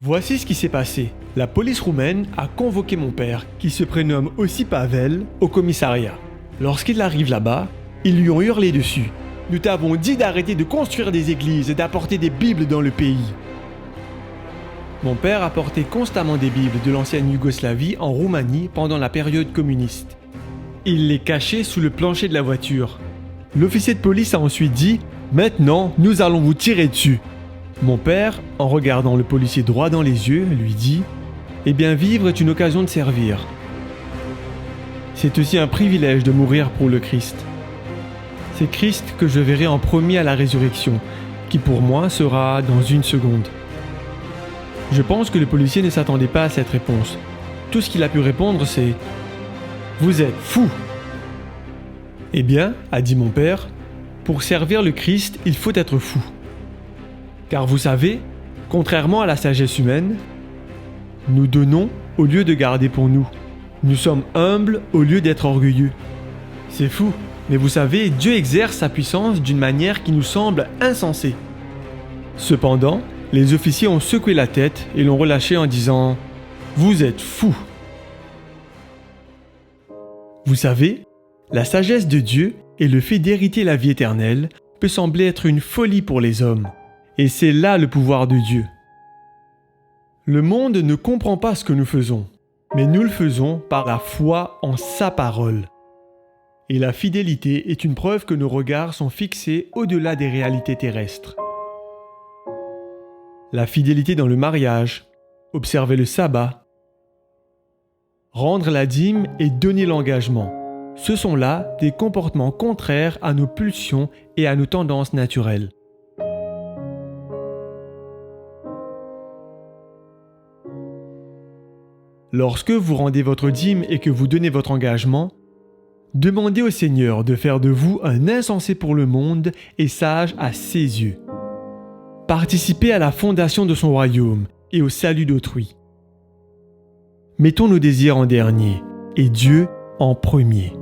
Voici ce qui s'est passé. La police roumaine a convoqué mon père, qui se prénomme aussi Pavel, au commissariat. Lorsqu'il arrive là-bas, ils lui ont hurlé dessus. « Nous t'avons dit d'arrêter de construire des églises et d'apporter des Bibles dans le pays. » Mon père apportait constamment des Bibles de l'ancienne Yougoslavie en Roumanie pendant la période communiste. Il les cachait sous le plancher de la voiture. L'officier de police a ensuite dit « Maintenant, nous allons vous tirer dessus ». Mon père, en regardant le policier droit dans les yeux, lui dit « Eh bien, vivre est une occasion de servir. C'est aussi un privilège de mourir pour le Christ. C'est Christ que je verrai en premier à la résurrection, qui pour moi sera dans une seconde. » Je pense que le policier ne s'attendait pas à cette réponse. Tout ce qu'il a pu répondre, c'est « Vous êtes fou !» Eh bien, a dit mon père, pour servir le Christ, il faut être fou. Car vous savez, contrairement à la sagesse humaine, nous donnons au lieu de garder pour nous. Nous sommes humbles au lieu d'être orgueilleux. C'est fou, mais vous savez, Dieu exerce sa puissance d'une manière qui nous semble insensée. Cependant, les officiers ont secoué la tête et l'ont relâché en disant « Vous êtes fous !» Vous savez, la sagesse de Dieu et le fait d'hériter la vie éternelle peut sembler être une folie pour les hommes. Et c'est là le pouvoir de Dieu. Le monde ne comprend pas ce que nous faisons, mais nous le faisons par la foi en sa parole. Et la fidélité est une preuve que nos regards sont fixés au-delà des réalités terrestres. La fidélité dans le mariage, observer le sabbat, rendre la dîme et donner l'engagement, ce sont là des comportements contraires à nos pulsions et à nos tendances naturelles. Lorsque vous rendez votre dîme et que vous donnez votre engagement, demandez au Seigneur de faire de vous un insensé pour le monde et sage à ses yeux. Participez à la fondation de son royaume et au salut d'autrui. Mettons nos désirs en dernier et Dieu en premier.